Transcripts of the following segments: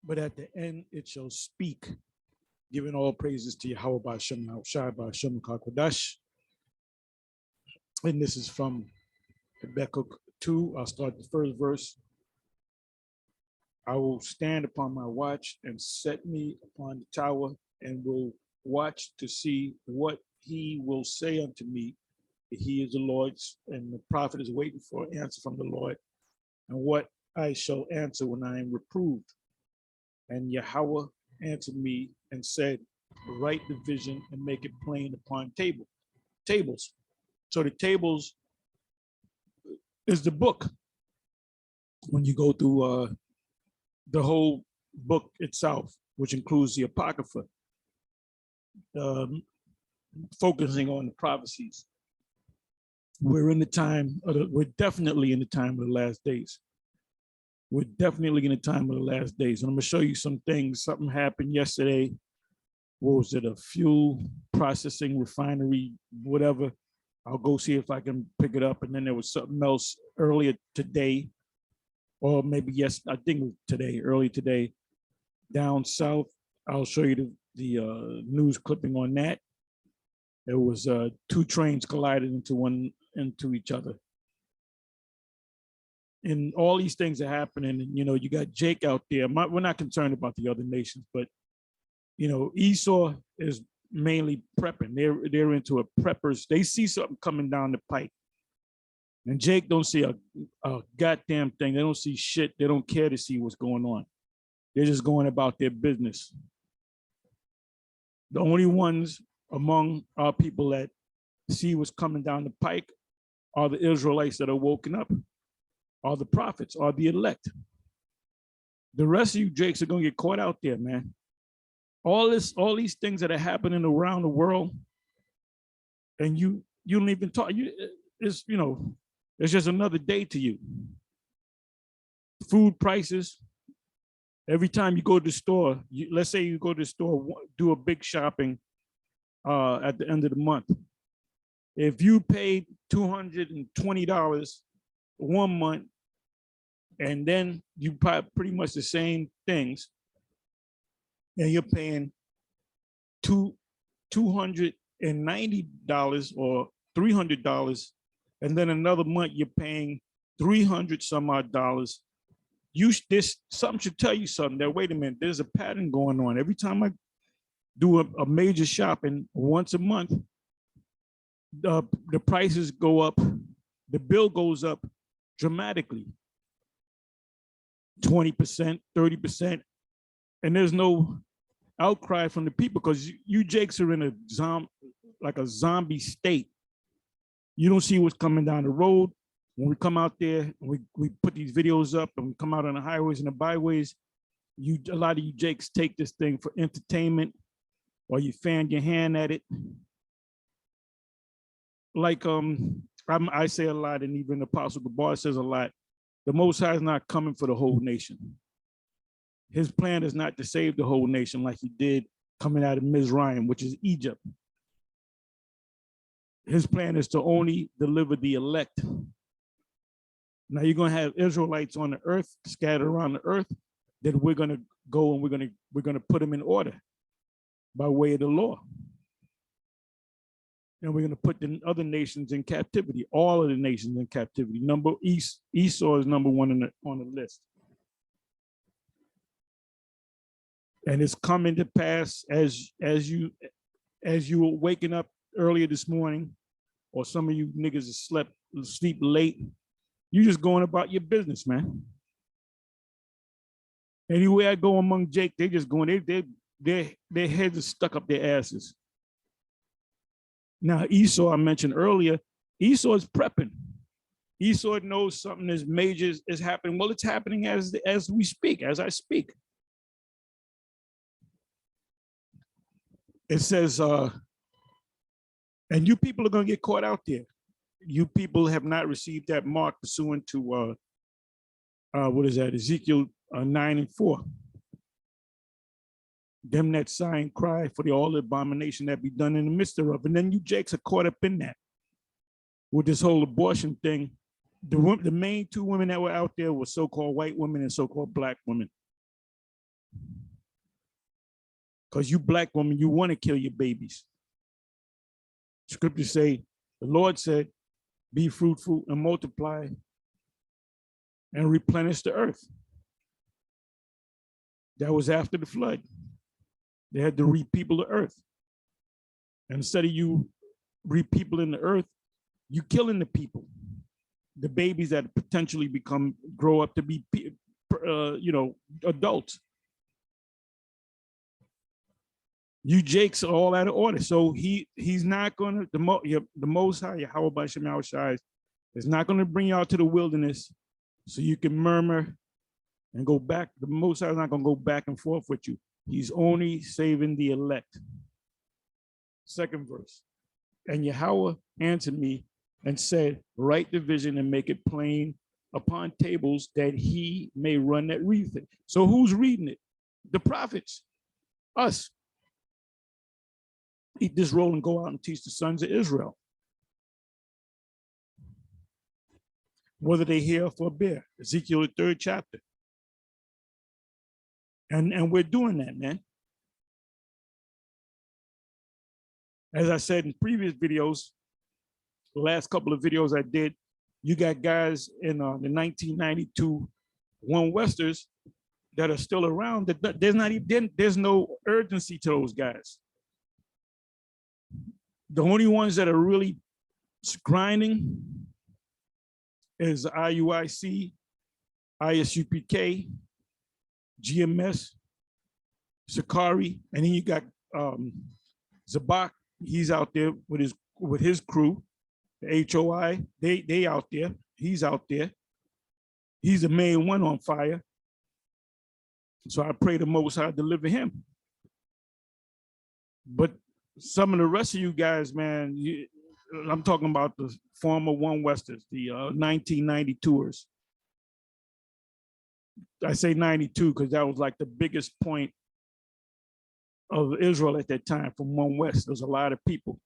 but at the end it shall speak, giving all praises to Yahweh Ba'Shem Shai Ba'Shem Kakwadash. And this is from Habakkuk 2. I'll start the first verse. I will stand upon my watch and set me upon the tower and will watch to see what he will say unto me. He is the Lord's, and the prophet is waiting for an answer from the Lord, and what I shall answer when I am reproved. And Yahweh answered me and said, write the vision and make it plain upon tables. So the tables is the book. When you go through the whole book itself, which includes the Apocrypha, focusing on the prophecies. We're in the time of we're definitely in the time of the last days. We're definitely in the time of the last days. And I'm gonna show you some things. Something happened yesterday. What was it? A fuel processing refinery, whatever. I'll go see if I can pick it up. And then there was something else earlier today, or maybe yes, I think it was today, early today, down south. I'll show you the news clipping on that. It was two trains collided into each other. And all these things are happening. And, you know, you got Jake out there. We're not concerned about the other nations, but, you know, Esau is mainly prepping. They're into a preppers. They see something coming down the pipe. And Jake don't see a goddamn thing. They don't see shit. They don't care to see what's going on. They're just going about their business. The only ones among our people that see what's coming down the pike are the Israelites that are woken up, are the prophets, are the elect. The rest of you Jakes are gonna get caught out there, man. All these things that are happening around the world, and you don't even talk. It's just another day to you. Food prices. Every time you go to the store, let's say you go to the store, do a big shopping at the end of the month. If you paid $220 one month, and then you buy pretty much the same things, and you're paying $290 or $300, and then another month you're paying $300 some odd dollars. Something should tell you something that, wait a minute, there's a pattern going on. Every time I do a major shopping once a month, the prices go up, the bill goes up dramatically, 20%, 30%, and there's no outcry from the people because you Jakes are in a zombie state. You don't see what's coming down the road. When we come out there, we put these videos up and we come out on the highways and the byways, a lot of you Jakes take this thing for entertainment, or you fan your hand at it. Like I say a lot, and even Apostle Gabar says a lot, the Most High is not coming for the whole nation. His plan is not to save the whole nation like he did coming out of Mizraim, which is Egypt. His plan is to only deliver the elect. Now you're gonna have Israelites on the earth, scattered around the earth, that we're gonna go and we're gonna put them in order by way of the law. And we're gonna put the other nations in captivity, all of the nations in captivity. Esau is number one on the list. And it's coming to pass as you were waking up earlier this morning, or some of you niggas sleep late. You just going about your business, man. Anywhere I go among Jake, they just going, their heads are stuck up their asses. Now, Esau, I mentioned earlier, Esau is prepping. Esau knows something as major is happening. Well, it's happening as we speak, as I speak. It says, and you people are going to get caught out there. You people have not received that mark pursuant to, what is that, Ezekiel 9:4. Them that sign cry for all the abomination that be done in the midst thereof. And then you Jakes are caught up in that with this whole abortion thing. The main two women that were out there were so-called white women and so-called black women. Because you black women, you want to kill your babies. Scriptures say, the Lord said, be fruitful and multiply and replenish the earth. That was after the flood. They had to repeople the earth. And instead of you repeopling the earth, you killing the people, the babies that potentially grow up to be, adults. You Jakes are all out of order. So he's not going to, the Most High, Yahweh Shem Yahushai, is not going to bring you out to the wilderness so you can murmur and go back. The Most High is not going to go back and forth with you. He's only saving the elect. Second verse. And Yahweh answered me and said, write the vision and make it plain upon tables that he may run that reads it. So who's reading it? The prophets, us. Eat this roll and go out and teach the sons of Israel, whether they hear or forbear. Ezekiel, the 3rd chapter. And we're doing that, man. As I said in previous videos, the last couple of videos I did, you got guys in the 1992 One Westers that are still around. That there's no urgency to those guys. The only ones that are really grinding is IUIC, ISUPK, GMS, Sakari, and then you got Zabak. He's out there with his crew, the HOI. They out there. He's out there. He's the main one on fire. So I pray the Most High deliver him. But some of the rest of you guys, man, I'm talking about the former One Westers, the 1992ers. I say 92 because that was like the biggest point of Israel at that time from One West. There's a lot of people.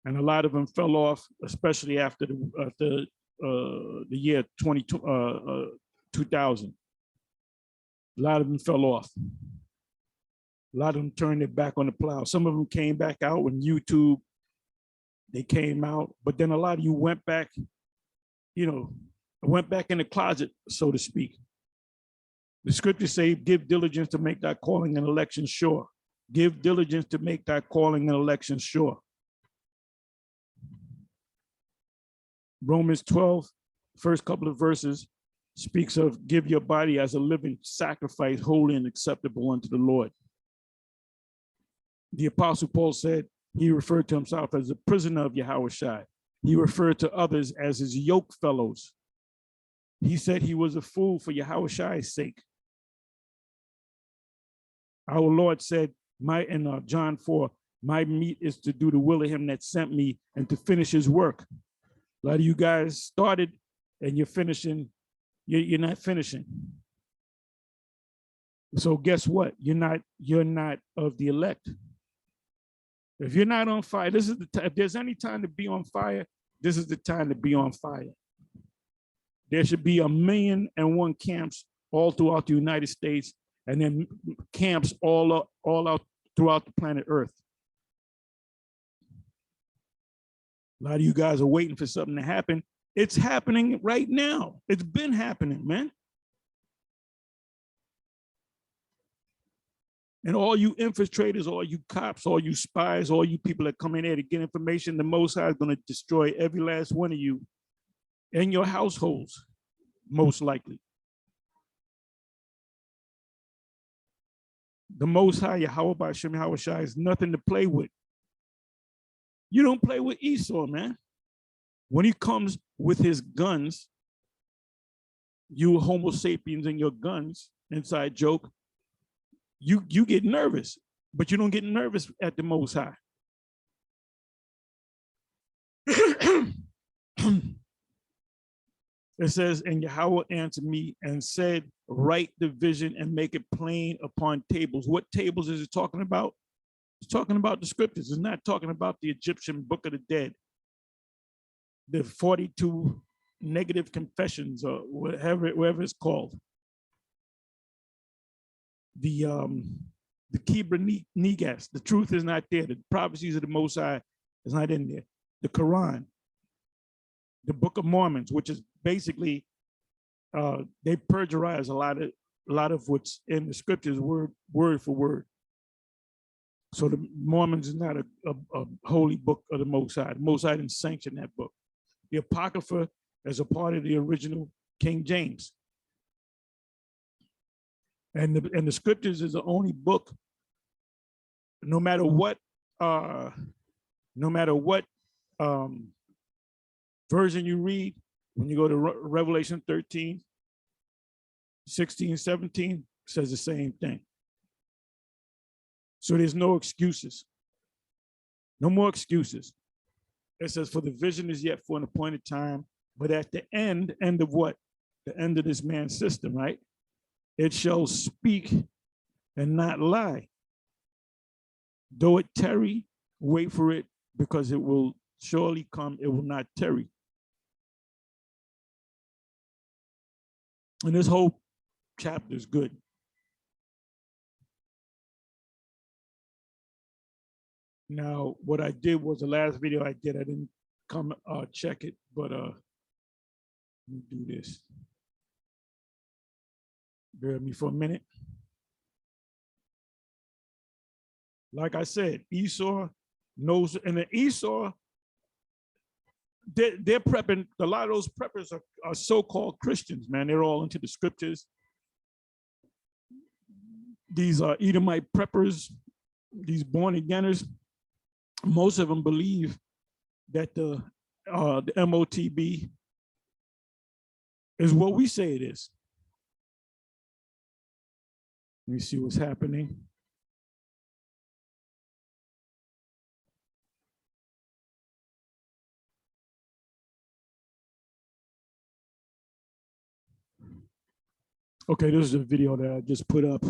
And a lot of them fell off, especially after the year 2000. A lot of them fell off. A lot of them turned their back on the plow. Some of them came back out when YouTube, they came out, but then a lot of you went back, went back in the closet, so to speak. The scriptures say, give diligence to make thy calling and election sure. Give diligence to make thy calling and election sure. Romans 12, first couple of verses, speaks of give your body as a living sacrifice, holy and acceptable unto the Lord. The Apostle Paul said he referred to himself as a prisoner of Yahushua. He referred to others as his yoke fellows. He said he was a fool for Yahushua's sake. Our Lord said, in John 4, my meat is to do the will of him that sent me and to finish his work. A lot of you guys started and you're finishing, you're not finishing. So guess what? You're not of the elect. If you're not on fire, this is the time. If there's any time to be on fire, this is the time to be on fire. There should be 1,000,001 camps all throughout the United States, and then camps all out throughout the planet Earth. A lot of you guys are waiting for something to happen. It's happening right now. It's been happening, man. And all you infiltrators, all you cops, all you spies, all you people that come in there to get information, the Most High is going to destroy every last one of you and your households, most likely. The Most High, Yahweh Shem Yahushai, is nothing to play with. You don't play with Esau, man. When he comes with his guns, you Homo sapiens and your guns, inside joke, you get nervous, but you don't get nervous at the Most High. It says, and Yahweh answered me and said, write the vision and make it plain upon tables. What tables is it talking about? It's talking about the scriptures. It's not talking about the Egyptian Book of the Dead, the 42 negative confessions or whatever it's called. the Kibra Negas. The truth is not there. The prophecies of the Most High is not in there. The Quran, the Book of Mormons, which is basically they plagiarize a lot of what's in the scriptures word for word. So the Mormons is not a holy book of the Most High. The Most High didn't sanction that book. The Apocrypha is a part of the original King James. And the scriptures is the only book, no matter what version you read, when you go to Revelation 13, 16, 17, says the same thing. So there's no excuses. No more excuses. It says, for the vision is yet for an appointed time, but at the end of what? The end of this man's system, right? It shall speak and not lie. Though it tarry, wait for it, because it will surely come, it will not tarry. And this whole chapter is good. Now, what I did was the last video I did, I didn't come check it, but let me do this. Bear with me for a minute. Like I said, Esau knows, and the Esau, they're prepping, a lot of those preppers are so-called Christians, man. They're all into the scriptures. These are Edomite preppers, these born-againers. Most of them believe that the MOTB is what we say it is. Let me see what's happening. Okay, this is a video that I just put up.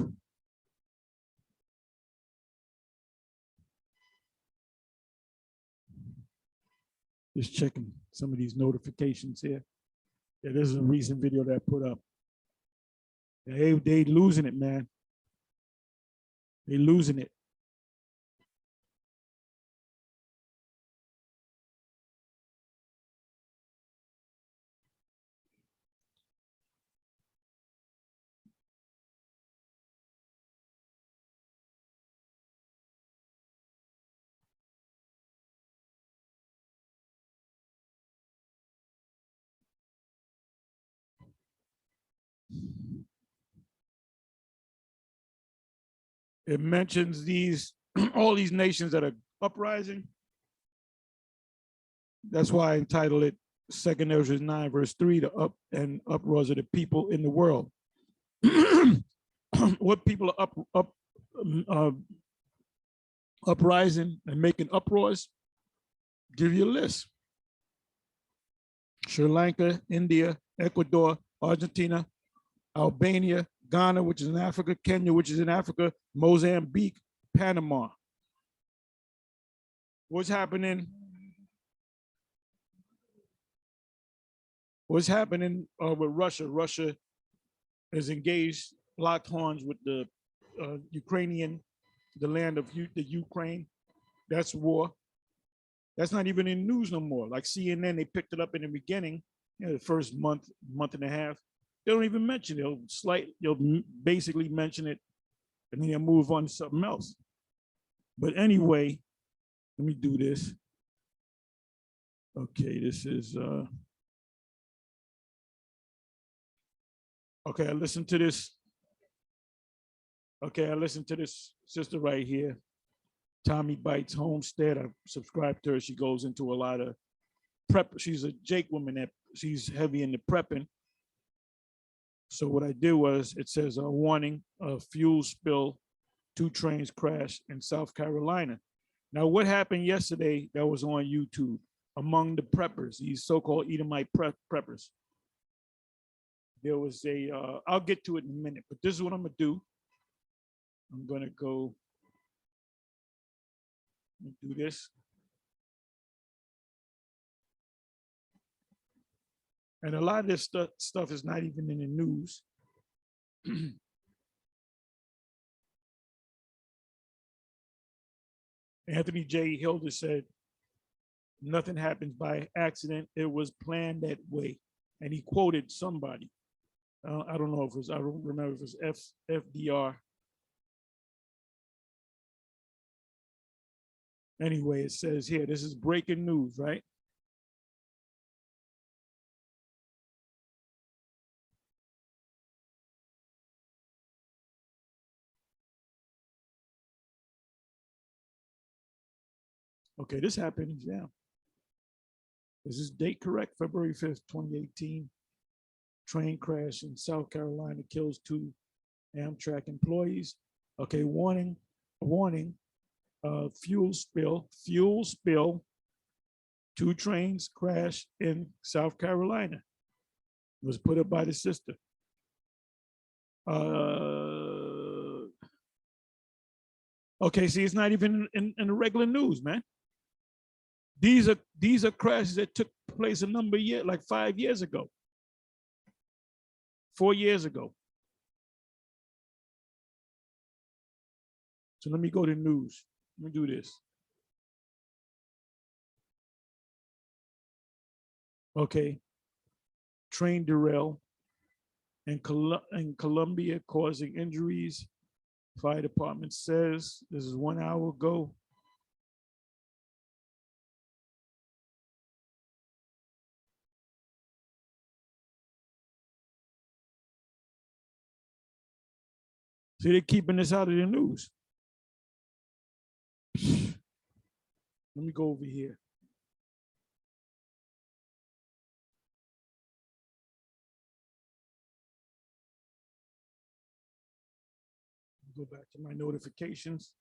Just checking some of these notifications here. Yeah, this is a recent video that I put up. They losing it, man. They losing it. It mentions these all these nations that are uprising. That's why I entitled it 2nd Ezra 9, verse 3, the uproars of the people in the world. What people are uprising and making uproars? Give you a list. Sri Lanka, India, Ecuador, Argentina, Albania, Ghana, which is in Africa, Kenya, which is in Africa, Mozambique, Panama. What's happening? What's happening with Russia? Russia is engaged, locked horns with the Ukrainian, the land of the Ukraine. That's war. That's not even in news no more. Like CNN, they picked it up in the beginning, the first month and a half. They don't even mention it. They'll basically mention it, and then they'll move on to something else. But anyway, let me do this. Okay, this is okay. I listened to this. Okay, I listened to this sister right here, Tommy Bites Homestead. I subscribe to her. She goes into a lot of prep. She's a Jake woman that she's heavy into prepping. So what I did was, it says a warning, a fuel spill, 2 trains crash in South Carolina. Now, what happened yesterday that was on YouTube among the preppers, these so-called Edomite preppers? There was I'll get to it in a minute, but this is what I'm gonna do. I'm gonna go do this. And a lot of this stuff is not even in the news. Anthony J. Hilder said, nothing happens by accident. It was planned that way. And he quoted somebody. I don't know if it was, I don't remember if it was FDR. Anyway, it says here, this is breaking news, right? Okay, this happened, yeah. Is this date correct? February 5th, 2018. Train crash in South Carolina kills 2 Amtrak employees. Okay, warning, warning, fuel spill. 2 trains crash in South Carolina. It was put up by the sister. Okay, see, it's not even in the regular news, man. These are crashes that took place a number of years, like 5 years ago, 4 years ago. So let me go to news. Let me do this. Okay. Train derail in Columbia causing injuries. Fire department says this is 1 hour ago. See, they're keeping this out of the news. Let me go over here. Go back to my notifications.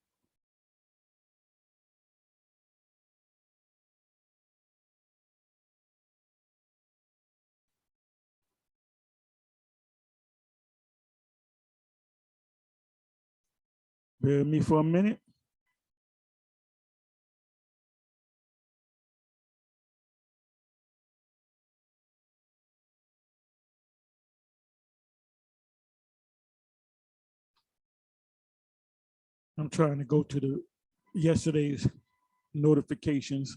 Bear with me for a minute. I'm trying to go to the yesterday's notifications.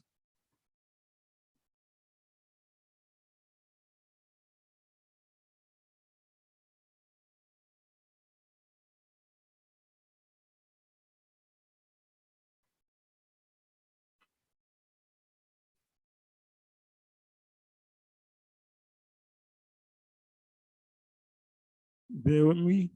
Bear with me.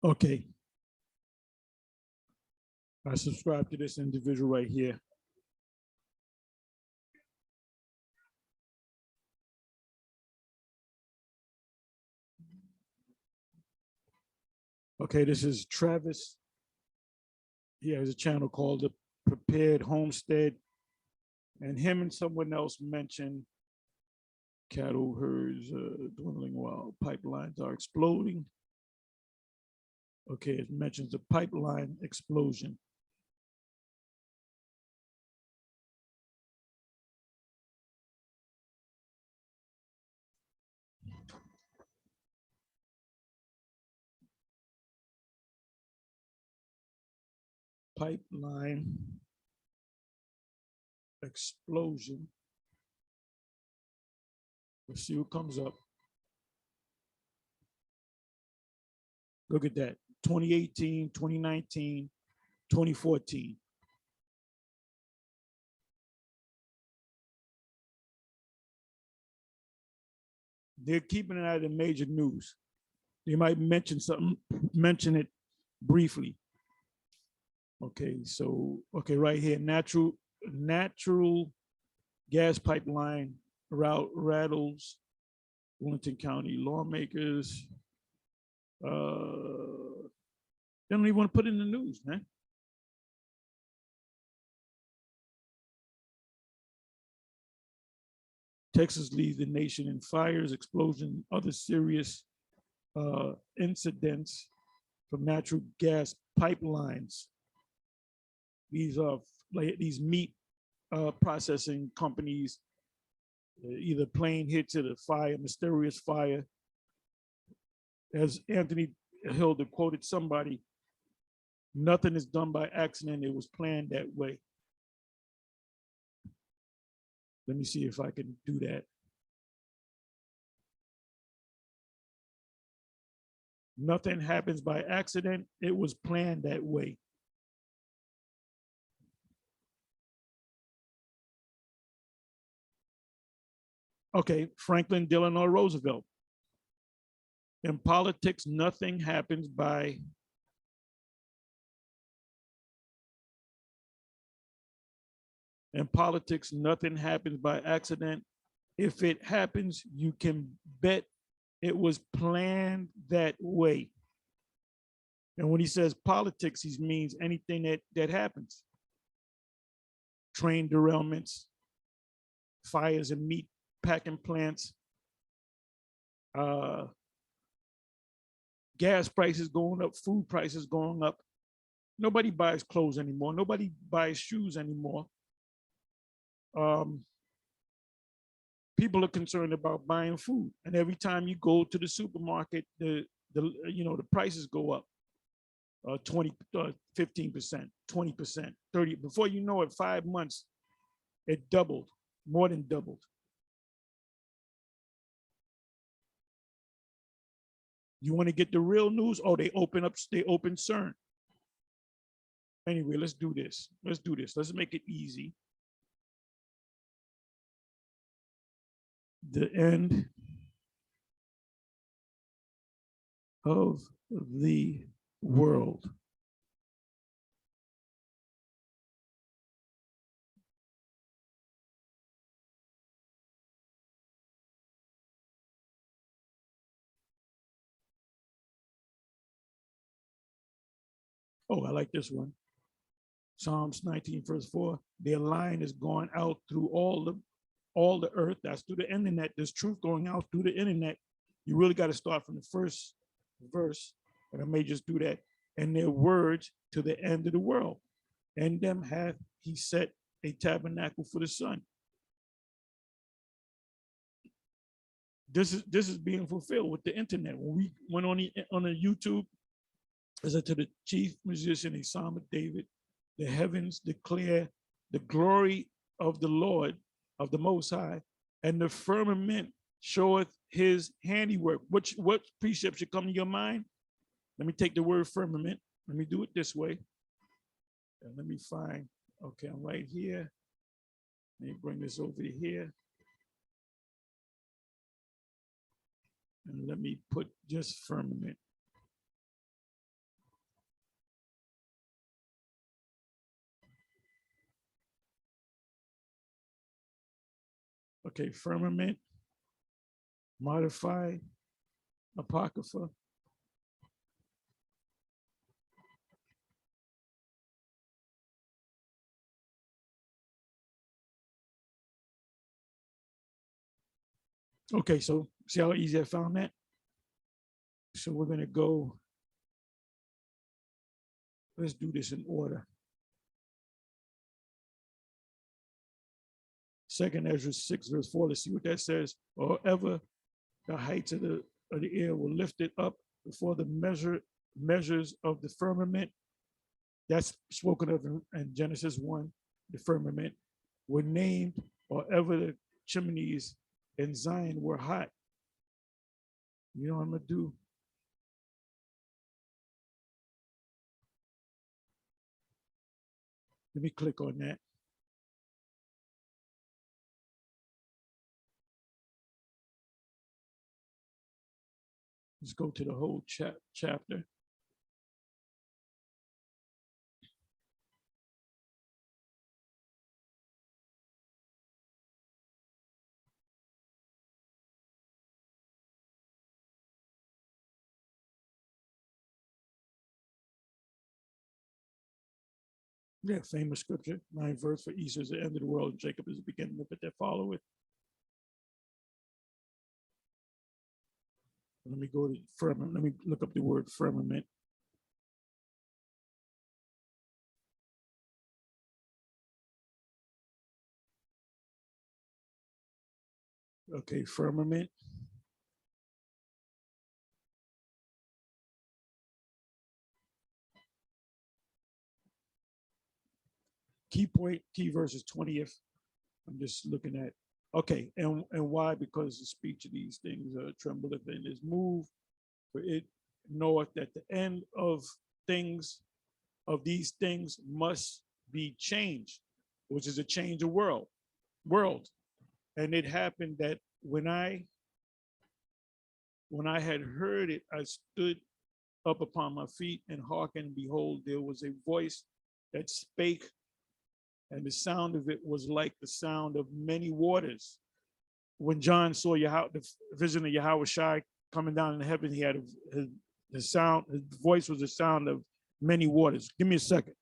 Okay. I subscribe to this individual right here. Okay, this is Travis. He has a channel called The Prepared Homestead. And him and someone else mentioned cattle herds dwindling while pipelines are exploding. Okay, it mentions the pipeline explosion. Pipeline explosion. Let's see what comes up. Look at that. 2018, 2019, 2014. They're keeping it out of the major news. They might mention something, mention it briefly. Okay, so, okay, right here, natural gas pipeline route rattles Wilmington County lawmakers. They don't even want to put it in the news, man. Texas leads the nation in fires, explosions, other serious incidents from natural gas pipelines. These are like these meat processing companies, either plane hits it, a fire, mysterious fire. As Anthony Hilda quoted somebody, nothing is done by accident. It was planned that way. Let me see if I can do that. Nothing happens by accident. It was planned that way. Okay, Franklin Delano Roosevelt. In politics, nothing happens by accident. If it happens, you can bet it was planned that way. And when he says politics, he means anything that happens. Train derailments, fires in meat packing plants, gas prices going up, food prices going up. Nobody buys clothes anymore. Nobody buys shoes anymore. People are concerned about buying food, and every time you go to the supermarket, the prices go up 20, 15%, 20%, 30. Before you know it, 5 months, it doubled, more than doubled. You want to get the real news? Oh, they open CERN. Anyway, let's do this. Let's make it easy. The end of the world. Oh, I like this one. Psalms 19, verse 4. Their line is going out through all the earth. That's through the internet. There's truth going out through the internet. You really got to start from the first verse, and I may just do that. And their words to the end of the world. And them hath he set a tabernacle for the sun. This is being fulfilled with the internet. When we went on the YouTube, I said to the chief musician, a Psalm of David, the heavens declare the glory of the Lord, of the Most High, and the firmament showeth his handiwork. What precept should come to your mind? Let me take the word firmament. Let me do it this way. And let me find, okay, I'm right here. Let me bring this over here. And let me put just firmament. Okay, firmament, modified, apocrypha. Okay, so see how easy I found that? So we're going to go, let's do this in order. Second Ezra 6, verse 4, let's see what that says. Or ever the heights of the air were lifted up before the measures of the firmament. That's spoken of in Genesis 1, the firmament, were named, or ever the chimneys in Zion were hot. You know what I'm going to do? Let me click on that. Let's go to the whole chapter. Yeah, famous scripture, 9th verse, for Esau is the end of the world, and Jacob is the beginning of it that followeth. Let me go to firmament. Let me look up the word firmament. Okay, firmament. Key point, key verses 20th. I'm just looking at, okay, and why? Because the speech of these things trembleth and is moved, for it knoweth that the end of things, of these things must be changed, which is a change of world. And it happened that when I had heard it, I stood up upon my feet and hearkened, behold, there was a voice that spake, and the sound of it was like the sound of many waters. When John saw the vision of Yahweh Shai coming down in heaven, he had his sound, his voice was the sound of many waters. Give me a second.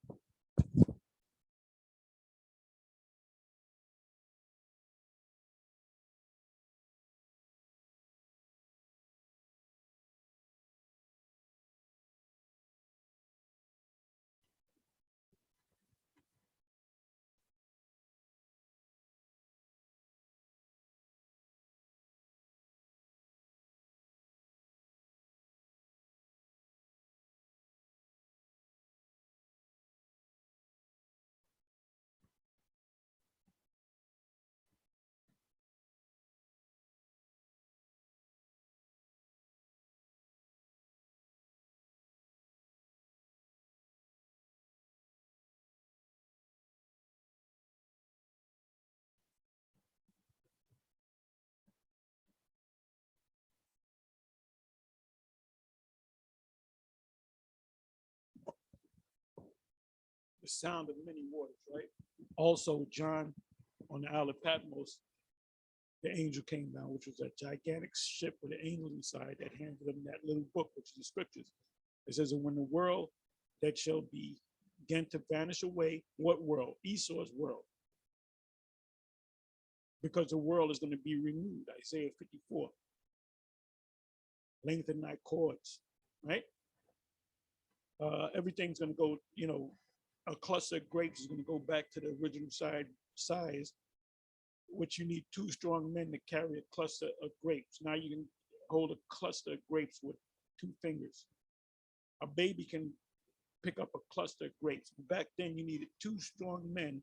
The sound of many waters, right? Also, John on the Isle of Patmos, the angel came down, which was a gigantic ship with an angel inside that handed him that little book, which is the scriptures. It says, and when the world that shall be begin to vanish away, what world? Esau's world. Because the world is going to be renewed, Isaiah 54. Lengthen thy cords, right? Everything's going to go, a cluster of grapes is going to go back to the original size, which you need two strong men to carry a cluster of grapes. Now you can hold a cluster of grapes with two fingers. A baby can pick up a cluster of grapes. Back then, you needed two strong men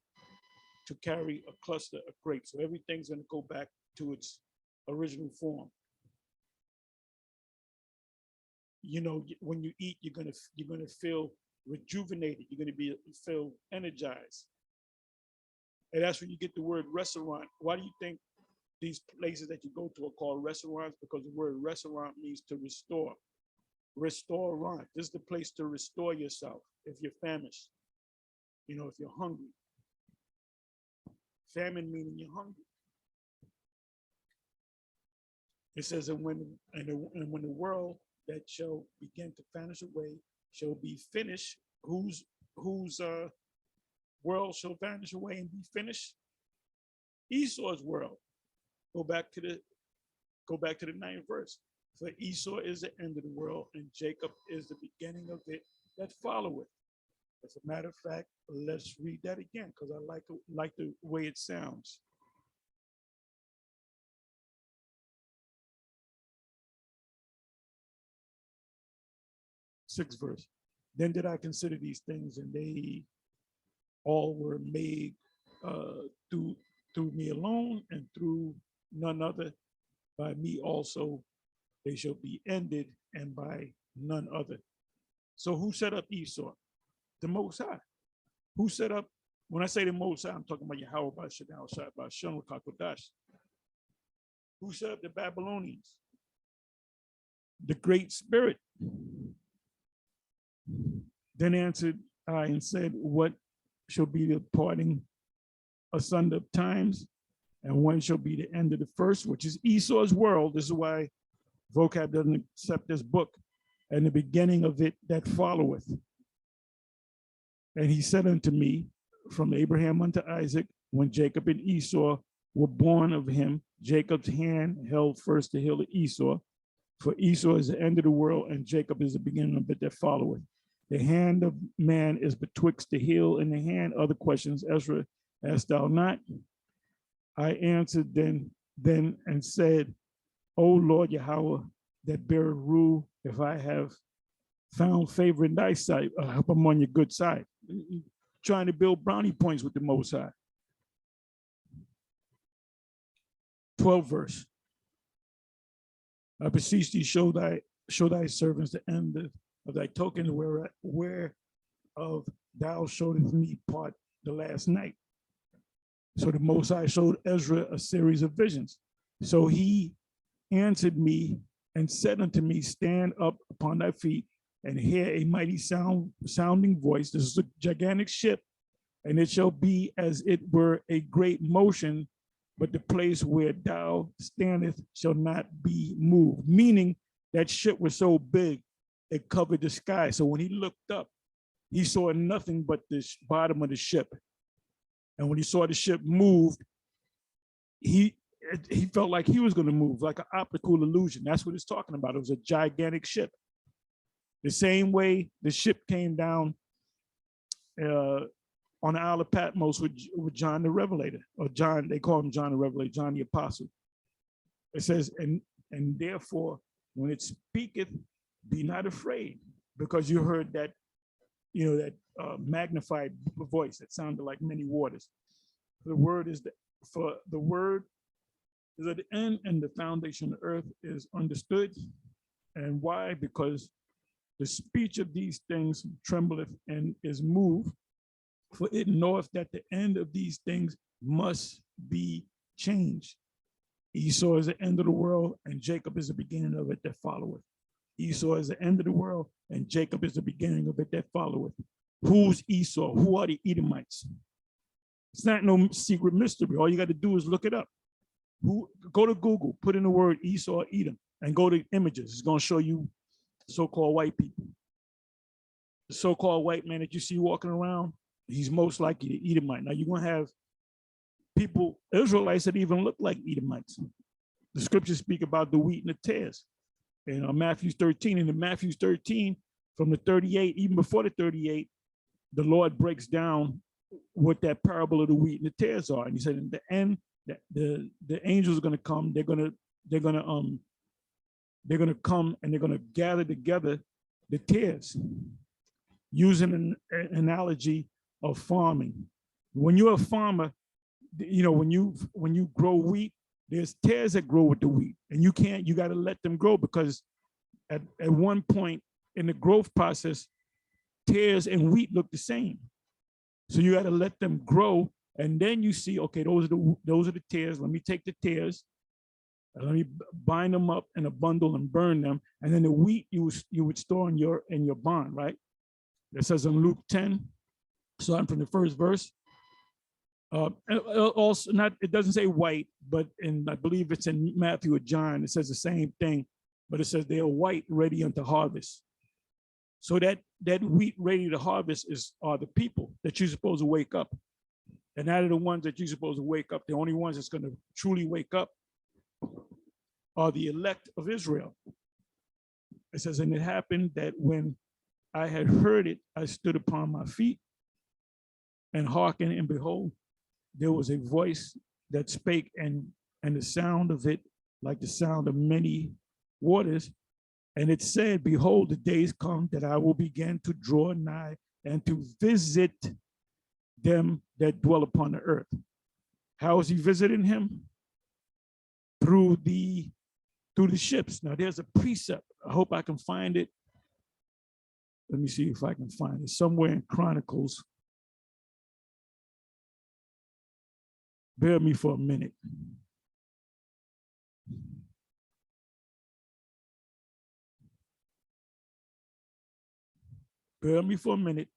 to carry a cluster of grapes. So everything's going to go back to its original form. When you eat, you're gonna feel rejuvenated. You're gonna feel energized. And that's when you get the word restaurant. Why do you think these places that you go to are called restaurants? Because the word restaurant means to restore. Restaurant. This is the place to restore yourself if you're famished. If you're hungry. Famine meaning you're hungry. It says, and when the world that shall begin to vanish away shall be finished. Whose world shall vanish away and be finished? Esau's world. Go back to the 9th verse. For Esau is the end of the world, and Jacob is the beginning of it that followeth. As a matter of fact, let's read that again because I like the way it sounds. Sixth verse. Then did I consider these things, and they all were made through me alone, and through none other. By me also they shall be ended, and by none other. So who set up Esau? The Most High. Who set up? When I say the Most High, I'm talking about Yahweh Ba'Shem Kakwadash. Who set up the Babylonians? The Great Spirit. Then answered I and said, what shall be the parting asunder of times, and when shall be the end of the first, which is Esau's world. This is why vocab doesn't accept this book, and the beginning of it that followeth. And he said unto me, from Abraham unto Isaac, when Jacob and Esau were born of him, Jacob's hand held first the hill of Esau, for Esau is the end of the world, and Jacob is the beginning of it that followeth. The hand of man is betwixt the heel and the hand. Other questions, Ezra, hast thou not? I answered then then and said, O Lord Yahweh, that bear rule, if I have found favor in thy sight, I hope I'm on your good side. Trying to build brownie points with the Most High. 12th verse. I beseech thee, show thy servants the end of thy token, whereof thou showedst me part the last night. So the Most High showed Ezra a series of visions. So he answered me and said unto me, stand up upon thy feet and hear a mighty sounding voice. This is a gigantic ship, and it shall be as it were a great motion, but the place where thou standest shall not be moved. Meaning that ship was so big, it covered the sky. So when he looked up, he saw nothing but the bottom of the ship. And when he saw the ship moved, he felt like he was going to move, like an optical illusion. That's what it's talking about. It was a gigantic ship. The same way the ship came down on the Isle of Patmos with John the Revelator, or John, they call him John the Revelator, John the Apostle. It says, and therefore, when it speaketh, be not afraid, because you heard that, that magnified voice that sounded like many waters. The word is the word is at the end, and the foundation of the earth is understood. And why? Because the speech of these things trembleth and is moved, for it knoweth that the end of these things must be changed. Esau is the end of the world, and Jacob is the beginning of it that followeth. Esau is the end of the world, and Jacob is the beginning of it that followeth. Who's Esau? Who are the Edomites? It's not no secret mystery. All you got to do is look it up. Go to Google, put in the word Esau, Edom, and go to images. It's going to show you so-called white people. The so-called white man that you see walking around, he's most likely the Edomite. Now you're going to have people, Israelites that even look like Edomites. The scriptures speak about the wheat and the tares. In Matthew 13, and in Matthew 13, from the 38, even before the 38, the Lord breaks down what that parable of the wheat and the tares are. And he said, in the end, the angels are going to come. They're going to come and they're going to gather together the tares, using an analogy of farming. When you're a farmer, when you grow wheat, there's tares that grow with the wheat, and you got to let them grow, because at one point in the growth process, tares and wheat look the same. So you got to let them grow, and then you see, okay, those are the tares. Let me take the tares, let me bind them up in a bundle and burn them, and then the wheat you would store in your barn, right? It says in Luke 10, starting from the first verse. Also, it doesn't say white, but I believe it's in Matthew or John, it says the same thing, but it says they are white, ready unto harvest. So that wheat ready to harvest are the people that you're supposed to wake up. And out of the ones that you're supposed to wake up, the only ones that's going to truly wake up are the elect of Israel. It says, and it happened that when I had heard it, I stood upon my feet and hearkened, and behold, there was a voice that spake, and the sound of it like the sound of many waters. And it said, behold, the days come that I will begin to draw nigh and to visit them that dwell upon the earth. How is he visiting him? Through the ships. Now there's a precept. I hope I can find it. Let me see if I can find it somewhere in Chronicles. Bear me for a minute. Bear me for a minute.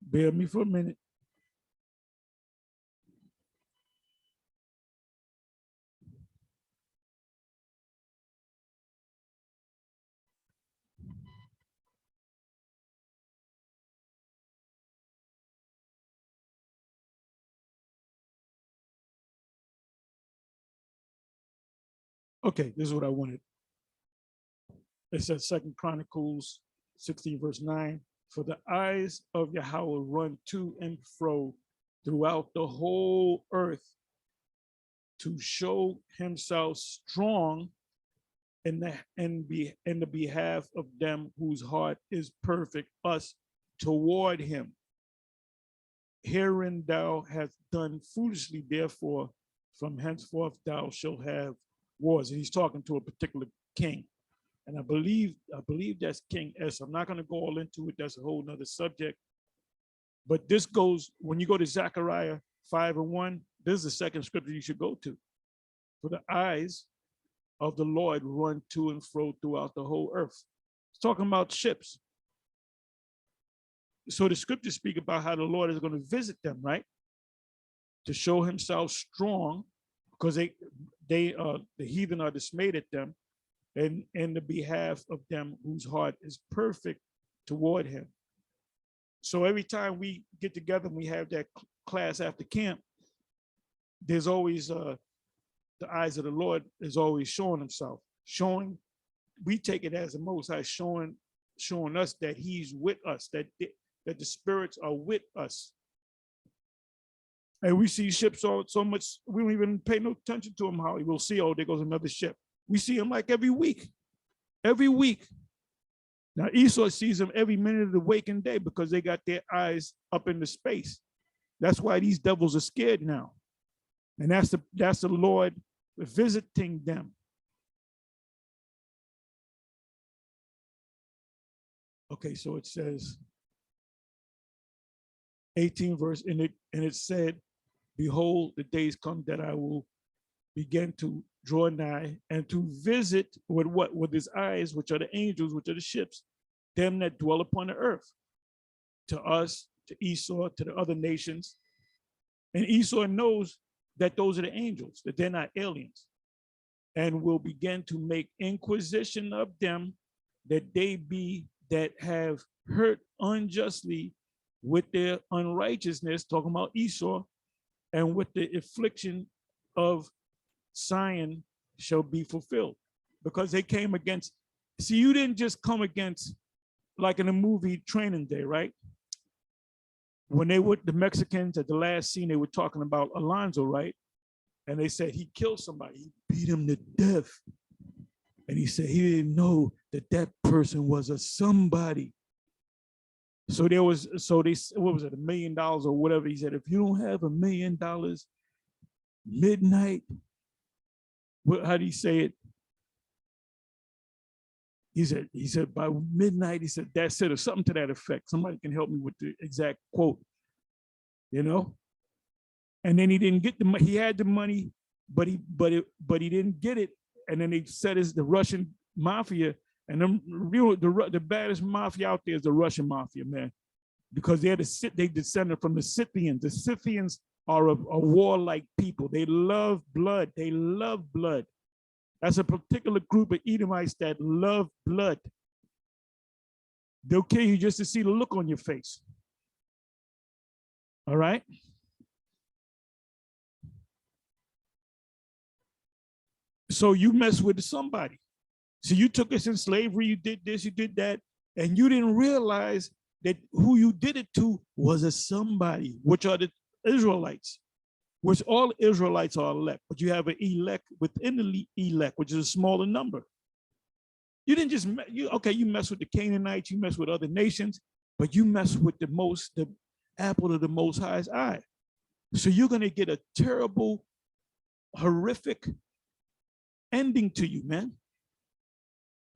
Bear me for a minute. Okay, this is what I wanted. It says 2 Chronicles 16, verse 9. For the eyes of Yahweh run to and fro throughout the whole earth to show himself strong in the behalf of them whose heart is perfect, us toward him. Herein thou hast done foolishly, therefore from henceforth thou shalt have wars. And he's talking to a particular king. And I believe that's King Esther. I'm not going to go all into it. That's a whole nother subject. But this goes, when you go to Zechariah 5:1, this is the second scripture you should go to. For the eyes of the Lord run to and fro throughout the whole earth. It's talking about ships. So the scriptures speak about how the Lord is going to visit them, right? To show himself strong, because the heathen are dismayed at them, and in the behalf of them whose heart is perfect toward him. So every time we get together and we have that class after camp, there's always the eyes of the Lord is always showing himself, we take it as the Most High showing us that he's with us, that the spirits are with us. And we see ships so much, we don't even pay no attention to them, how we'll see, oh, there goes another ship. We see them like every week. Now Esau sees them every minute of the waking day because they got their eyes up into space. That's why these devils are scared now. And that's the Lord visiting them. Okay, so it says 18 verse, and it said, behold, the days come that I will begin to draw nigh and to visit with his eyes, which are the angels, which are the ships, them that dwell upon the earth, to us, to Esau, to the other nations. And Esau knows that those are the angels, that they're not aliens, and will begin to make inquisition of them, that they be that have hurt unjustly with their unrighteousness, talking about Esau, and with the affliction of Zion shall be fulfilled. Because they came against, see, you didn't just come against, like in the movie Training Day, right? When they were, the Mexicans at the last scene, they were talking about Alonzo, right? And they said he killed somebody, he beat him to death. And he said he didn't know that person was a somebody. So what was it, $1 million or whatever? He said, if you don't have $1 million midnight, how do you say it? He said by midnight, he said, that's it, or something to that effect. Somebody can help me with the exact quote, you know? And then he didn't get the money. He had the money, but he didn't get it. And then they said it's the Russian mafia, and the baddest mafia out there is the Russian mafia, man, because they descended from the Scythians. The Scythians are a warlike people. They love blood. That's a particular group of Edomites that love blood. They'll kill you just to see the look on your face. All right? So you mess with somebody. So you took us in slavery, you did this, you did that, and you didn't realize that who you did it to was a somebody, which are the Israelites, which all Israelites are elect, but you have an elect within the elect, which is a smaller number. You didn't just, you mess with the Canaanites, you mess with other nations, but you mess with the apple of the Most High's eye. So you're gonna get a terrible, horrific ending to you, man.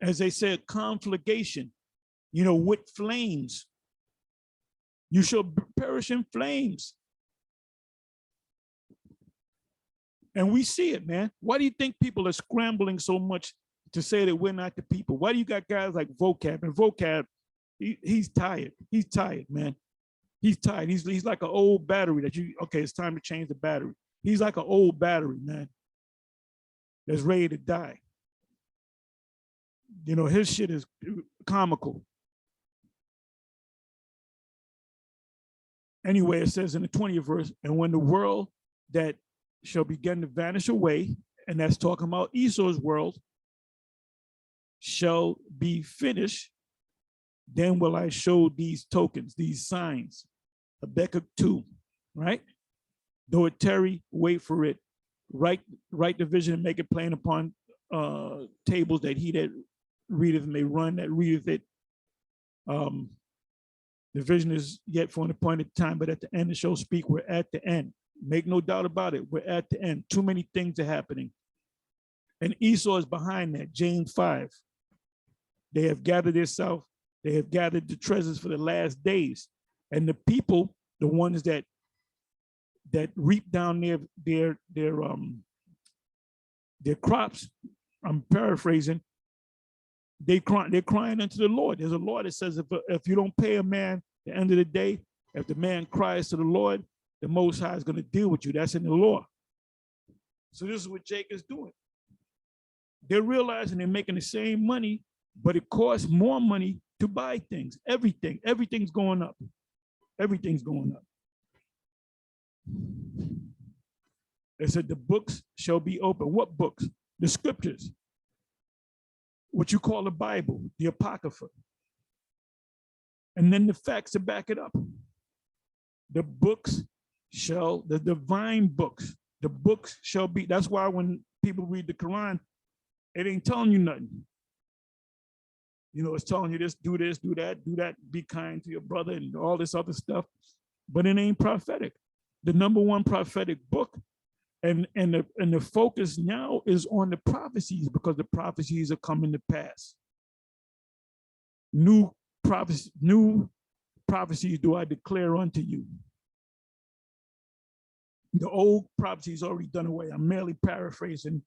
As they said, conflagration, with flames. You shall perish in flames. And we see it, man. Why do you think people are scrambling so much to say that we're not the people? Why do you got guys like Vocab? And Vocab, he's tired. He's tired, man. He's tired. He's like an old battery that it's time to change the battery. He's like an old battery, man, that's ready to die. His shit is comical. Anyway, it says in the 20th verse, and when the world that shall begin to vanish away, and that's talking about Esau's world, shall be finished, then will I show these tokens, these signs. Habakkuk 2, right? Though it tarry, wait for it. Write the vision and make it plain upon tables, that he that readeth may run that readeth it. The vision is yet for an appointed time, but at the end it shall speak. We're at the end. Make no doubt about it. We're at the end. Too many things are happening. And Esau is behind that. James 5. They have gathered themselves. They have gathered the treasures for the last days. And the people, the ones that reap down their crops, I'm paraphrasing, they're crying unto the Lord. There's a law that says if you don't pay a man at the end of the day, if the man cries to the Lord, the Most High is going to deal with you. That's in the law. So this is what Jacob's doing. They're realizing they're making the same money, but it costs more money to buy things. Everything's going up. Everything's going up. They said the books shall be open. What books? The scriptures. What you call the Bible, the Apocrypha. And then the facts to back it up. The books the divine books, the books shall be. That's why when people read the Quran, it ain't telling you nothing. You know, it's telling you this, do that, be kind to your brother and all this other stuff, but it ain't prophetic. The number one prophetic book, and the focus now is on the prophecies, because the prophecies are coming to pass. New prophecies do I declare unto you. The old prophecies already done away. I'm merely paraphrasing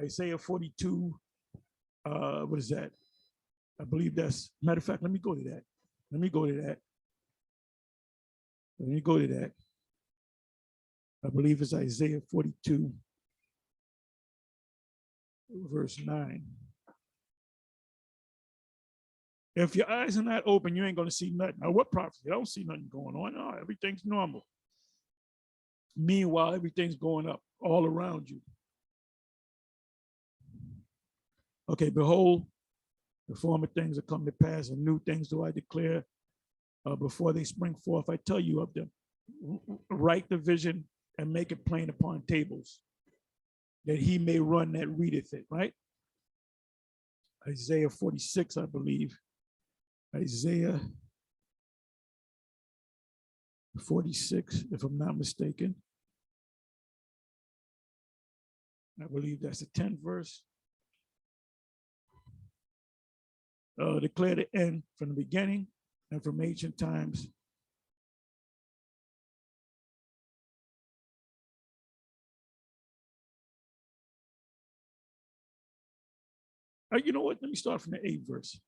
Isaiah 42. What is that? I believe that's, matter of fact, let me go to that. I believe it's Isaiah 42, verse 9. If your eyes are not open, you ain't going to see nothing. Now, what prophecy? I don't see nothing going on. No, everything's normal. Meanwhile, everything's going up all around you. Okay, behold, the former things are come to pass, and new things do I declare before they spring forth. I tell you of them. Write the vision and make it plain upon tables, that he may run that readeth it, right? Isaiah 46, I believe. Isaiah 46, if I'm not mistaken. I believe that's the 10th verse. Declare the end from the beginning and from ancient times. You know what? Let me start from the 8th verse.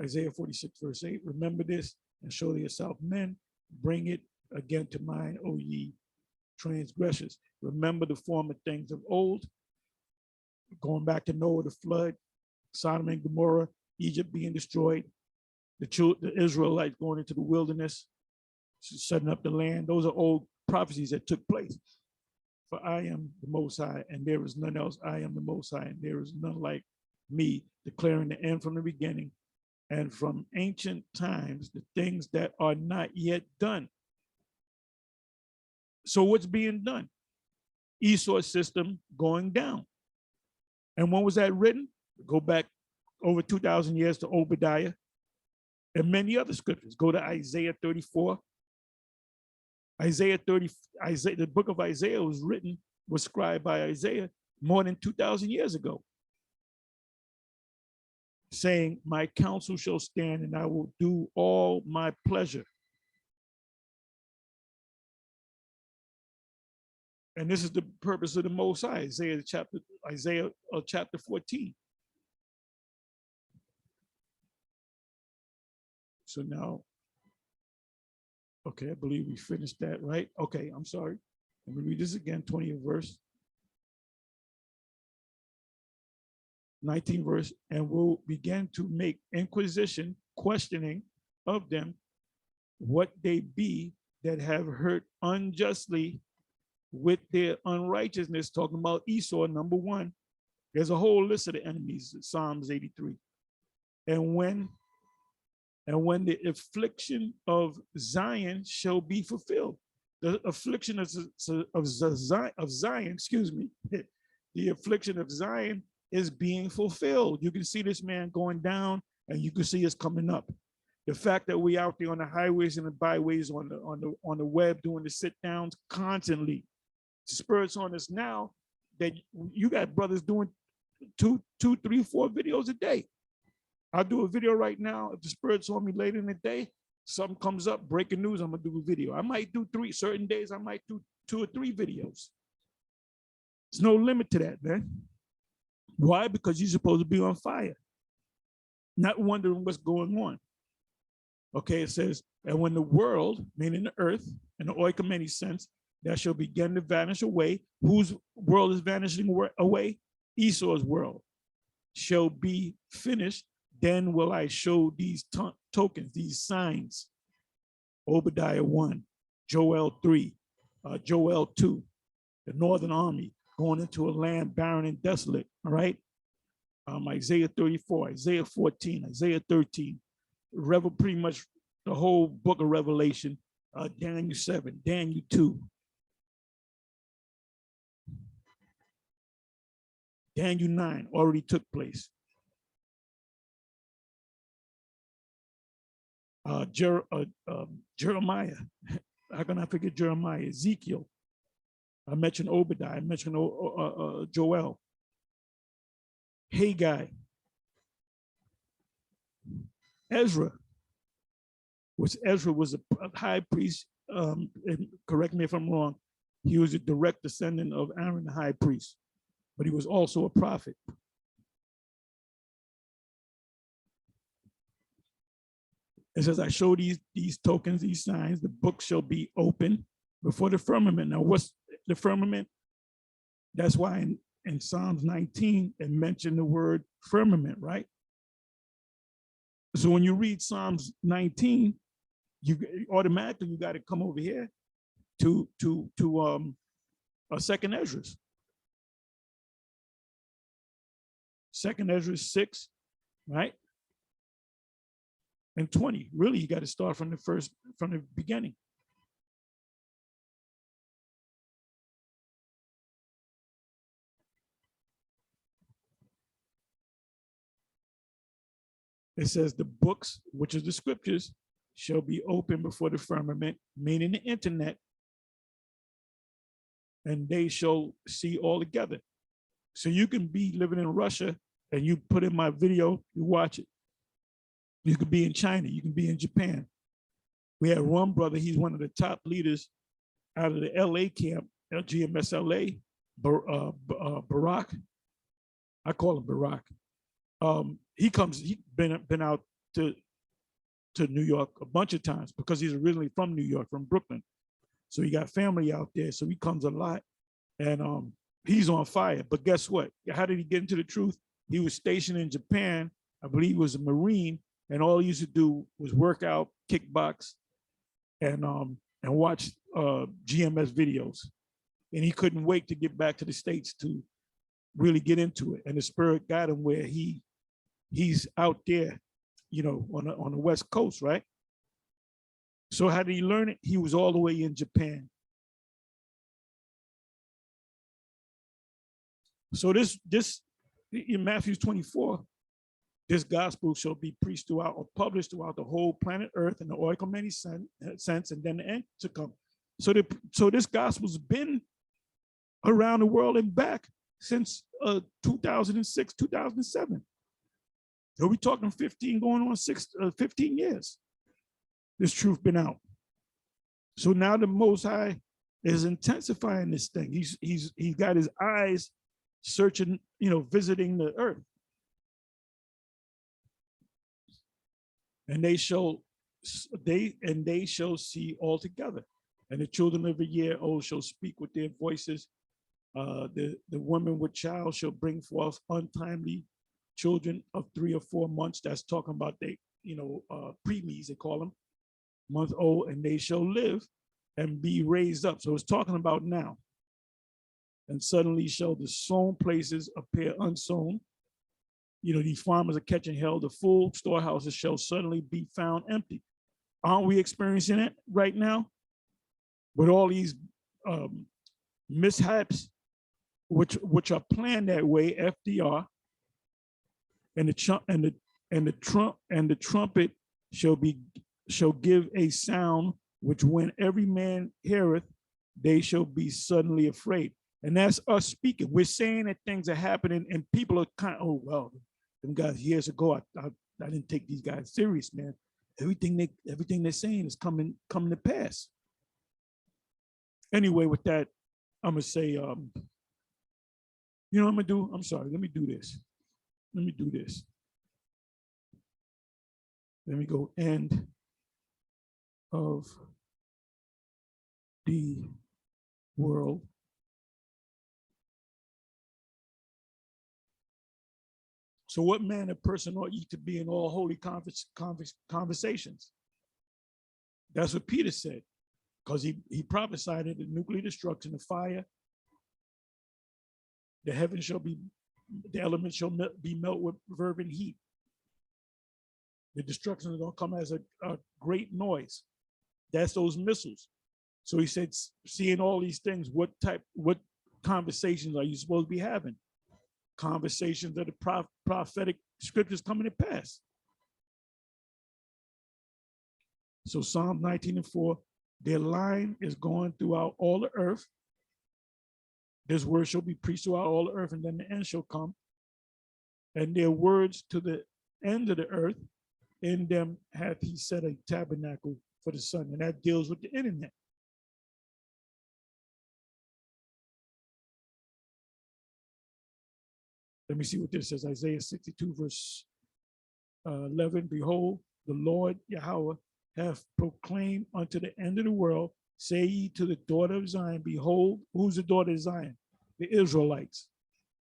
Isaiah 46, verse 8. Remember this and show yourself men. Bring it again to mind, O ye transgressors. Remember the former things of old. Going back to Noah, the flood, Sodom and Gomorrah, Egypt being destroyed, the Israelites going into the wilderness, setting up the land. Those are old prophecies that took place. For I am the Most High, and there is none else. I am the Most High, and there is none like me, declaring the end from the beginning, and from ancient times, the things that are not yet done. So what's being done? Esau's system going down. And when was that written? Go back over 2,000 years to Obadiah and many other scriptures. Go to Isaiah 34. The book of Isaiah was scribed by Isaiah more than 2,000 years ago, saying, my counsel shall stand and I will do all my pleasure. And this is the purpose of the Most High, Isaiah chapter 14. So now, okay, I believe we finished that, right? Okay, I'm sorry. Let me read this again, 20th verse. 19th verse, and will begin to make inquisition, questioning of them, what they be that have hurt unjustly with their unrighteousness, talking about Esau, number one. There's a whole list of the enemies, Psalms 83. And when the affliction of Zion shall be fulfilled, the affliction of Zion, excuse me, the affliction of Zion is being fulfilled. You can see this man going down, and you can see us coming up. The fact that we out there on the highways and the byways, on the web, doing the sit downs constantly, spirits on us now that you got brothers doing two, 3, 4 videos a day. I'll do a video right now. If the spirit's on me later in the day, something comes up, breaking news, I'm gonna do a video. I might do 3 certain days, I might do 2 or 3 videos. There's no limit to that, man. Why? Because you're supposed to be on fire, not wondering what's going on. Okay, it says, and when the world, meaning the earth, in the oikoumene sense, that shall begin to vanish away. Whose world is vanishing away? Esau's world shall be finished. Then will I show these tokens, these signs. Obadiah 1, Joel 3, Joel 2, the northern army going into a land barren and desolate, all right? Isaiah 34, Isaiah 14, Isaiah 13, pretty much the whole book of Revelation, Daniel 7, Daniel 2. Daniel 9 already took place. Jeremiah, how can I forget Jeremiah? Ezekiel. I mentioned Obadiah, I mentioned Joel. Haggai. Ezra, which Ezra was a high priest, and correct me if I'm wrong, he was a direct descendant of Aaron, the high priest, but he was also a prophet. It says, I show these tokens, these signs, the book shall be open before the firmament. Now, what's the firmament? That's why in Psalms 19, it mentioned the word firmament, right? So when you read Psalms 19, you automatically, you got to come over here to Second Ezra. Second Ezra 6, right? And 20. Really, you got to start from the beginning. It says the books, which is the scriptures, shall be open before the firmament, meaning the internet, and they shall see all together. So you can be living in Russia and you put in my video, you watch it. You could be in China, you can be in Japan. We had one brother, he's one of the top leaders out of the LA camp, GMS LA, Barack. I call him Barack. He's been out to New York a bunch of times because he's originally from New York, from Brooklyn. So he got family out there, so he comes a lot, and he's on fire. But guess what? How did he get into the truth? He was stationed in Japan. I believe he was a Marine, and all he used to do was work out, kickbox, and watch GMS videos. And he couldn't wait to get back to the States to really get into it. And the spirit got him where he's out there, you know, on the West Coast, right? So how did he learn it? He was all the way in Japan. So this in Matthew 24, this gospel shall be preached throughout or published throughout the whole planet Earth in the oikoumene sense, and then the end to come. So this gospel's been around the world and back since 2006, 2007. So we're talking 15 going on 15 years. This truth been out. So now the Most High is intensifying this thing. He's got his eyes searching, you know, visiting the earth. And they shall see all together. And the children of a year old shall speak with their voices. The woman with child shall bring forth untimely children of 3 or 4 months. That's talking about preemies, they call them, month old, and they shall live and be raised up. So it's talking about now. and suddenly shall the sown places appear unsown. These farmers are catching hell. The full storehouses shall suddenly be found empty. Aren't we experiencing it right now with all these mishaps, which are planned that way? FDR and the trumpet shall give a sound, which when every man heareth, they shall be suddenly afraid. And that's us speaking. We're saying that things are happening, and people are kind of, oh well, them guys years ago, I didn't take these guys serious, man. Everything they're saying is coming to pass. Anyway, with that, I'm gonna say, you know what I'm gonna do? I'm sorry. Let me do this. Let me go end of the world. So what manner of person ought ye to be in all holy conversations? That's what Peter said, because he prophesied it, the nuclear destruction, the fire, the heavens shall be, the elements shall be melt with fervent heat. The destruction is going to come as a great noise. That's those missiles. So he said, seeing all these things, what conversations are you supposed to be having? Conversations of the prophetic scriptures coming to pass. So Psalm 19:4, their line is going throughout all the earth. This word shall be preached throughout all the earth, and then the end shall come. And their words to the end of the earth, in them hath he set a tabernacle for the sun. And that deals with the internet. Let me see what this says. Isaiah 62, verse 11. Behold, the Lord Yahweh hath proclaimed unto the end of the world, say ye to the daughter of Zion, behold, who's the daughter of Zion? The Israelites,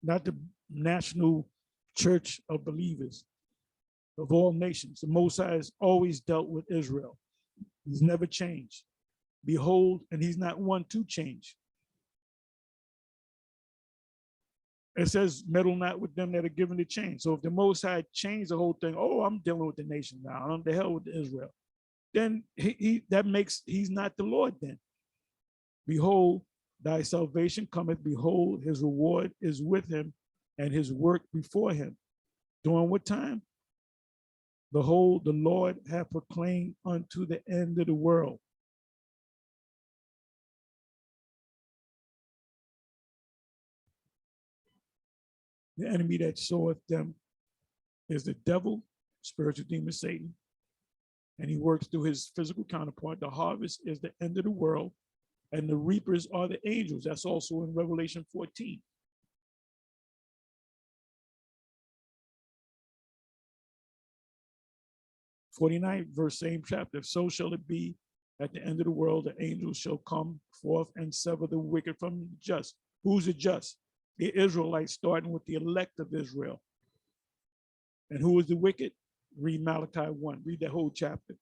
not the national church of believers of all nations. The Most High has always dealt with Israel. He's never changed. Behold, and he's not one to change. It says, meddle not with them that are given the change. So if the Most High changed the whole thing, oh, I'm dealing with the nation now, I'm the hell with Israel, then he's not the Lord then. Behold, thy salvation cometh, behold, his reward is with him, and his work before him. During what time? Behold, the Lord hath proclaimed unto the end of the world. The enemy that soweth them is the devil, spiritual demon Satan, and he works through his physical counterpart. The harvest is the end of the world, and the reapers are the angels. That's also in Revelation 14. Verse same chapter. So shall it be at the end of the world, the angels shall come forth and sever the wicked from the just. Who's the just? The Israelites, starting with the elect of Israel. And who is the wicked? Read Malachi 1. Read that whole chapter.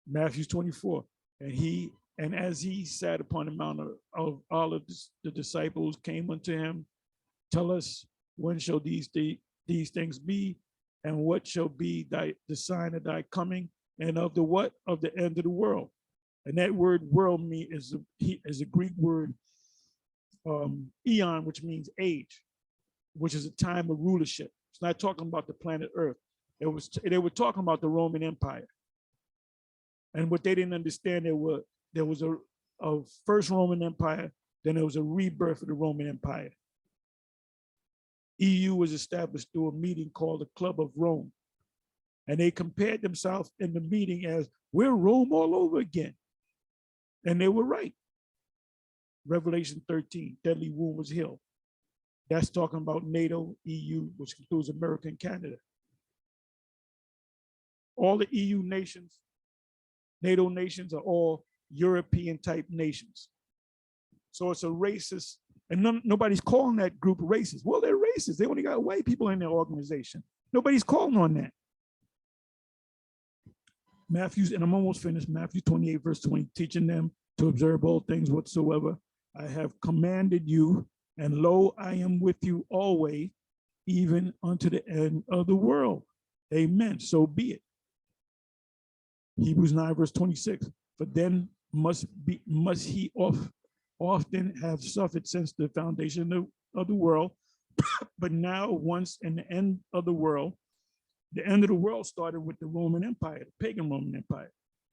Matthew 24. And as he sat upon the mount of Olives, the disciples came unto him. Tell us, when shall these things be? And what shall be the sign of thy coming? And of the what? Of the end of the world. And that word world is a Greek word, eon, which means age, which is a time of rulership. It's not talking about the planet Earth. They were talking about the Roman Empire. And what they didn't understand, there was a first Roman Empire, then there was a rebirth of the Roman Empire. EU was established through a meeting called the Club of Rome. And they compared themselves in the meeting as, we're Rome all over again. And they were right. Revelation 13, deadly wound was healed. That's talking about NATO, EU, which includes America and Canada. All the EU nations, NATO nations are all European type nations. So it's a racist, and nobody's calling that group racist. Well, they're racist. They only got white people in their organization. Nobody's calling on that. Matthew, and I'm almost finished, Matthew 28, verse 20, teaching them to observe all things whatsoever I have commanded you, and lo, I am with you always, even unto the end of the world. Amen. So be it. Hebrews 9, verse 26. For then must he often have suffered since the foundation of the world, but now once in the end of the world, the end of the world started with the Roman Empire, the pagan Roman Empire.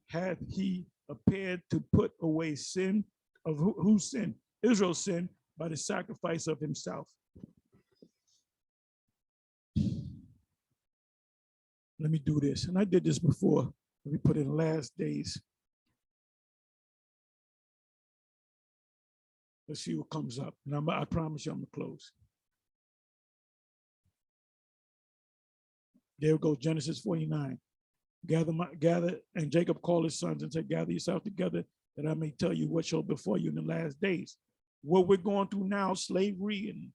Hath he appeared to put away sin of whose sin? Israel's sin by the sacrifice of himself. Let me do this. And I did this before. Let me put in last days. Let's see what comes up. And I promise you I'm going to close. There we go, Genesis 49. Gather, and Jacob called his sons and said, gather yourself together that I may tell you what shall befall you in the last days. What we're going through now, slavery and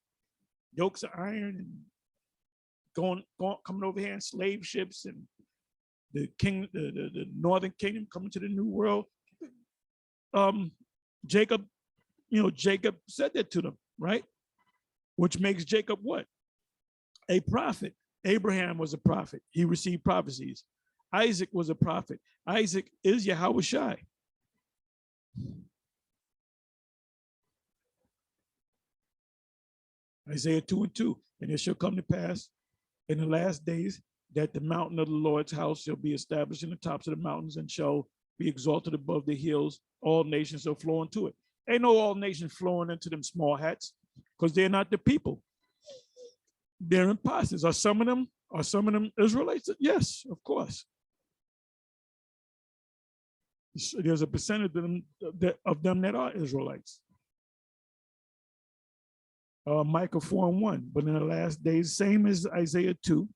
yokes of iron and coming over here in slave ships and the northern kingdom coming to the new world. Jacob said that to them, right? Which makes Jacob what? A prophet. Abraham was a prophet. He received prophecies. Isaac was a prophet. Isaac is Yahushua. Isaiah 2:2. And it shall come to pass in the last days that the mountain of the Lord's house shall be established in the tops of the mountains and shall be exalted above the hills. All nations shall flow into it. Ain't no all nations flowing into them small hats because they're not the people. They're imposters. Are some of them Israelites? Yes, of course. There's a percentage of them that are Israelites. Micah 4:1, but in the last days, same as Isaiah 2.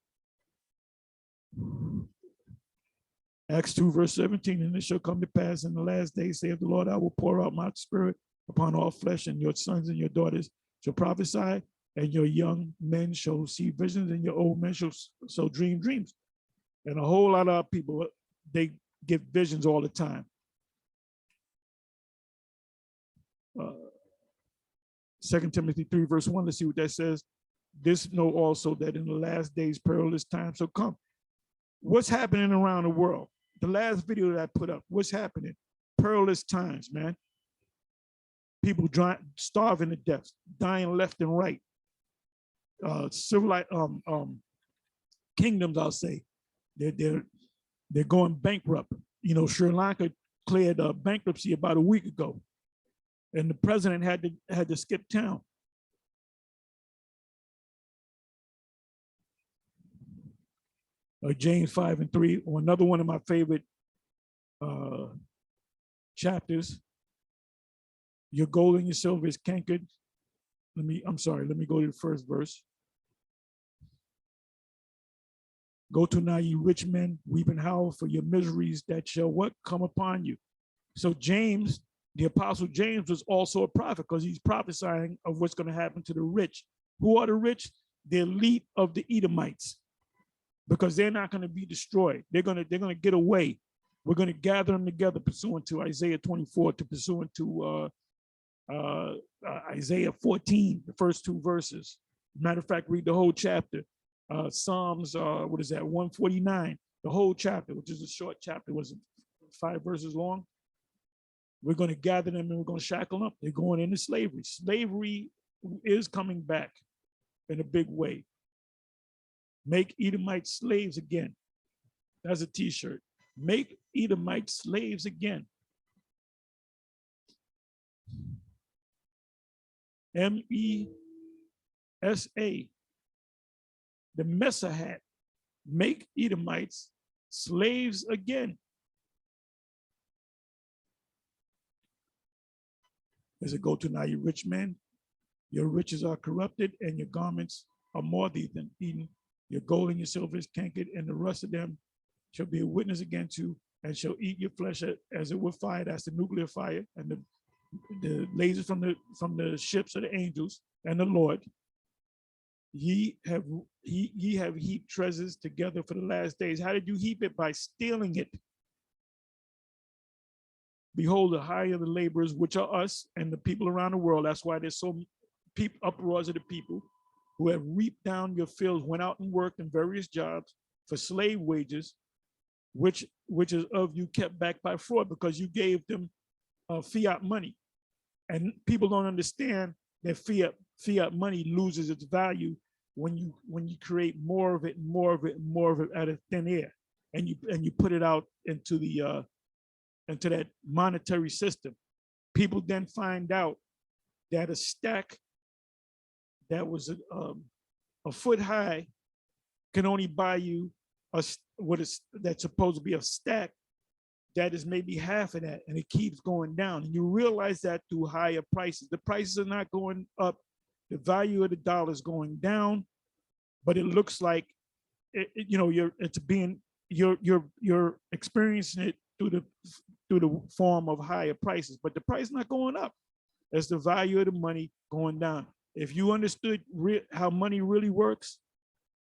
Acts 2, verse 17, and it shall come to pass in the last days, saith the Lord, I will pour out my spirit upon all flesh, and your sons and your daughters shall prophesy, and your young men shall see visions, and your old men shall dream dreams. And a whole lot of people, they get visions all the time. 2 Timothy 3, verse 1, let's see what that says. This know also that in the last days perilous times shall come. What's happening around the world? The last video that I put up, what's happening? Perilous times, man. People starving to death, dying left and right. Civilized kingdoms, I'll say, they're going bankrupt. You know, Sri Lanka cleared bankruptcy about a week ago, and the president had to skip town. James 5:3, or another one of my favorite chapters. Your gold and your silver is cankered. Let me go to the first verse. Go to now, you rich men, weep and howl for your miseries that shall what? Come upon you. So James, the apostle James, was also a prophet because he's prophesying of what's going to happen to the rich. Who are the rich? The elite of the Edomites, because they're not going to be destroyed. They're going to get away. We're going to gather them together pursuant to Isaiah 24, to pursuant to Isaiah 14, the first two verses. Matter of fact, read the whole chapter. Psalms, 149, the whole chapter, which is a short chapter, was 5 verses long. We're going to gather them and we're going to shackle them up. They're going into slavery. Slavery is coming back in a big way. Make Edomite slaves again. That's a t-shirt. Make Edomite slaves again. MESA, the Mesa hat. Make Edomites slaves again. As it go to now, you rich men, your riches are corrupted and your garments are more than eaten. Your gold and your silver is cankered, and the rest of them shall be a witness against you and shall eat your flesh as it were fire. That's the nuclear fire, and the lasers from the ships of the angels and the Lord. Ye have heaped treasures together for the last days. How did you heap it? By stealing it. Behold, the hire the laborers, which are us and the people around the world. That's why there's so uproars of the people who have reaped down your fields, went out and worked in various jobs for slave wages, which is of you kept back by fraud, because you gave them fiat money. And people don't understand that fiat money loses its value when you create more of it and more of it and more of it out of thin air, and you put it out into that monetary system. People then find out that a stack that was a foot high can only buy you that's supposed to be a stack that is maybe half of that, and it keeps going down. And you realize that through higher prices. The prices are not going up. The value of the dollar is going down, but it looks like you're experiencing it through the form of higher prices, but the price is not going up. It's the value of the money going down. If you understood how money really works,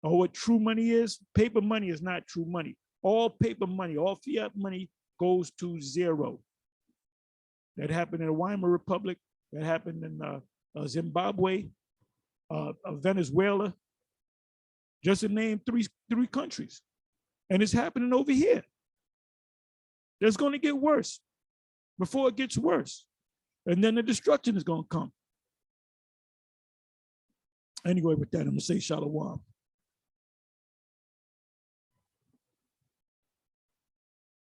or what true money is, paper money is not true money. All paper money, all fiat money goes to zero. That happened in the Weimar Republic. That happened in Zimbabwe, Venezuela. Just to name three countries. And it's happening over here. It's going to get worse before it gets worse. And then the destruction is going to come. Anyway, with that, I'm going to say shalom.